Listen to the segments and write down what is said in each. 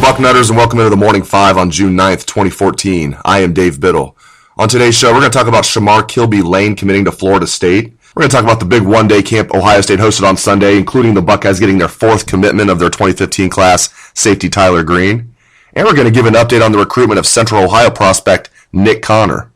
Bucknutters, and welcome into the Morning Five on June 9th, 2014. I am Dave Biddle. On today's show, we're going to talk about Sh'mar Kilby-Lane committing to Florida State. We're going to talk about the big one-day camp Ohio State hosted on Sunday, including the Buckeyes getting their fourth commitment of their 2015 class, safety Tyler Green. And we're going to give an update on the recruitment of Central Ohio prospect Nick Connor.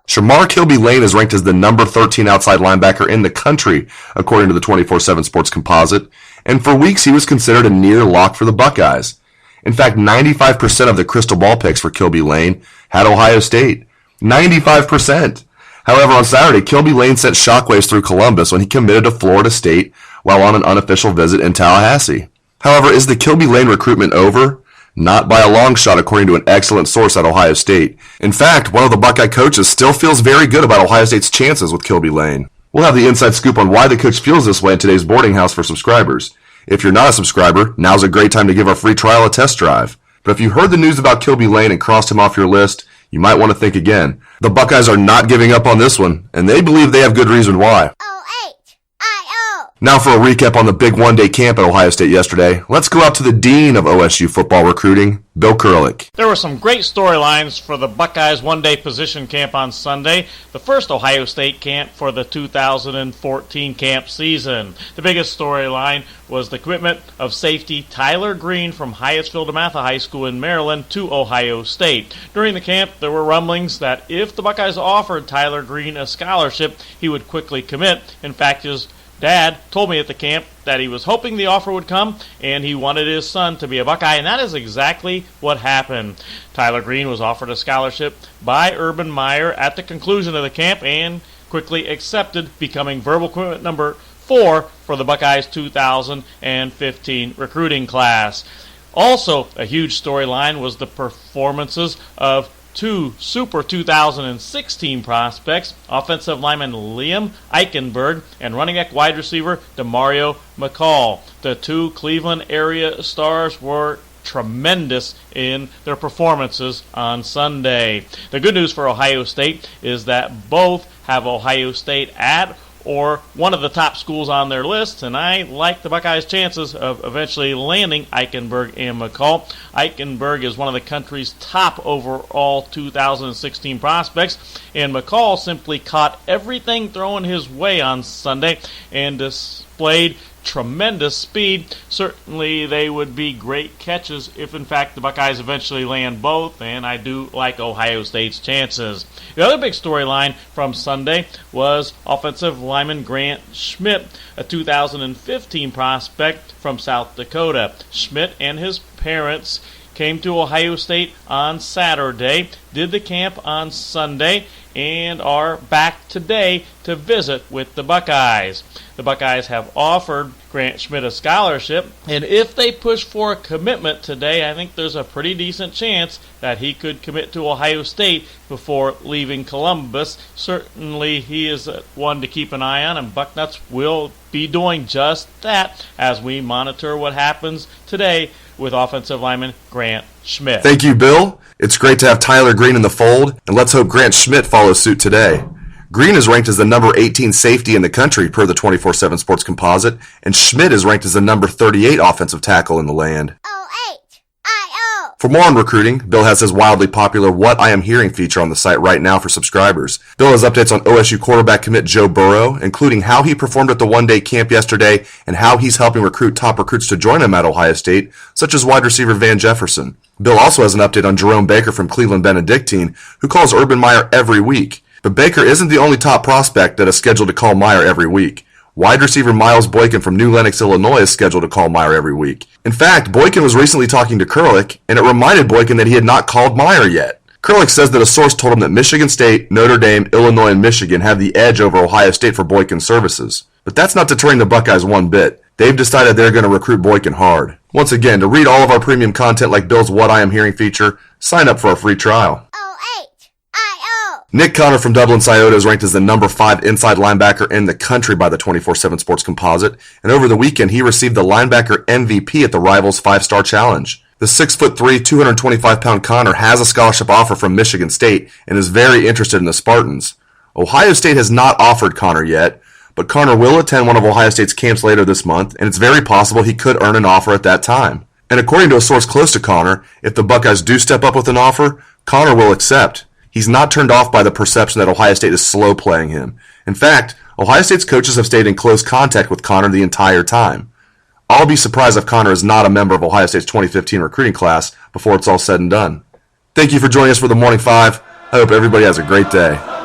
Sh'mar Kilby-Lane is ranked as the number 13 outside linebacker in the country, according to the 24/7 Sports Composite, and for weeks he was considered a near lock for the Buckeyes. In fact, 95% of the crystal ball picks for Kilby-Lane had Ohio State. 95%! However, on Saturday, Kilby-Lane sent shockwaves through Columbus when he committed to Florida State while on an unofficial visit in Tallahassee. However, is the Kilby-Lane recruitment over? Not by a long shot, according to an excellent source at Ohio State. In fact, one of the Buckeye coaches still feels very good about Ohio State's chances with Kilby-Lane. We'll have the inside scoop on why the coach feels this way in today's boarding house for subscribers. If you're not a subscriber, now's a great time to give our free trial a test drive. But if you heard the news about Kilby-Lane and crossed him off your list, you might want to think again. The Buckeyes are not giving up on this one, and they believe they have good reason why. Now for a recap on the big one-day camp at Ohio State yesterday, let's go out to the dean of OSU football recruiting, Bill Kurelic. There were some great storylines for the Buckeyes one-day position camp on Sunday, the first Ohio State camp for the 2014 camp season. The biggest storyline was the commitment of safety Tyler Green from Hyattsville-DeMatha High School in Maryland to Ohio State. During the camp, there were rumblings that if the Buckeyes offered Tyler Green a scholarship, he would quickly commit. In fact, his Dad told me at the camp that he was hoping the offer would come and he wanted his son to be a Buckeye, and that is exactly what happened. Tyler Green was offered a scholarship by Urban Meyer at the conclusion of the camp and quickly accepted, becoming verbal commitment number 4 for the Buckeyes 2015 recruiting class. Also, a huge storyline was the performances of two Super 2016 prospects, offensive lineman Liam Eichenberg and running back wide receiver DeMario McCall. The two Cleveland area stars were tremendous in their performances on Sunday. The good news for Ohio State is that both have Ohio State at or one of the top schools on their list, and I like the Buckeyes' chances of eventually landing Eichenberg and McCall. Eichenberg is one of the country's top overall 2016 prospects, and McCall simply caught everything thrown his way on Sunday and displayed tremendous speed. Certainly they would be great catches if in fact the Buckeyes eventually land both, and I do like Ohio State's chances. The other big storyline from Sunday was offensive lineman Grant Schmidt, a 2015 prospect from South Dakota. Schmidt and his parents came to Ohio State on Saturday, did the camp on Sunday, and are back today to visit with the Buckeyes. The Buckeyes have offered Grant Schmidt a scholarship, and if they push for a commitment today, I think there's a pretty decent chance that he could commit to Ohio State before leaving Columbus. Certainly he is one to keep an eye on, and Bucknuts will be doing just that as we monitor what happens today with offensive lineman Grant Schmidt. Thank you, Bill. It's great to have Tyler Green in the fold, and let's hope Grant Schmidt follows suit today. Green is ranked as the number 18 safety in the country per the 24/7 Sports Composite, and Schmidt is ranked as the number 38 offensive tackle in the land. For more on recruiting, Bill has his wildly popular What I Am Hearing feature on the site right now for subscribers. Bill has updates on OSU quarterback commit Joe Burrow, including how he performed at the one-day camp yesterday and how he's helping recruit top recruits to join him at Ohio State, such as wide receiver Van Jefferson. Bill also has an update on Jerome Baker from Cleveland Benedictine, who calls Urban Meyer every week. But Baker isn't the only top prospect that is scheduled to call Meyer every week. Wide receiver Miles Boykin from New Lenox, Illinois is scheduled to call Meyer every week. In fact, Boykin was recently talking to Kurelic, and it reminded Boykin that he had not called Meyer yet. Kurelic says that a source told him that Michigan State, Notre Dame, Illinois, and Michigan have the edge over Ohio State for Boykin's services. But that's not deterring the Buckeyes one bit. They've decided they're going to recruit Boykin hard. Once again, to read all of our premium content like Bill's What I Am Hearing feature, sign up for a free trial. Nick Connor from Dublin Scioto is ranked as the number 5 inside linebacker in the country by the 24/7 Sports Composite, and over the weekend he received the linebacker MVP at the Rivals 5-Star Challenge. The 6'3", 225-pound Connor has a scholarship offer from Michigan State and is very interested in the Spartans. Ohio State has not offered Connor yet, but Connor will attend one of Ohio State's camps later this month, and it's very possible he could earn an offer at that time. And according to a source close to Connor, if the Buckeyes do step up with an offer, Connor will accept. He's not turned off by the perception that Ohio State is slow playing him. In fact, Ohio State's coaches have stayed in close contact with Connor the entire time. I'll be surprised if Connor is not a member of Ohio State's 2015 recruiting class before it's all said and done. Thank you for joining us for the Morning Five. I hope everybody has a great day.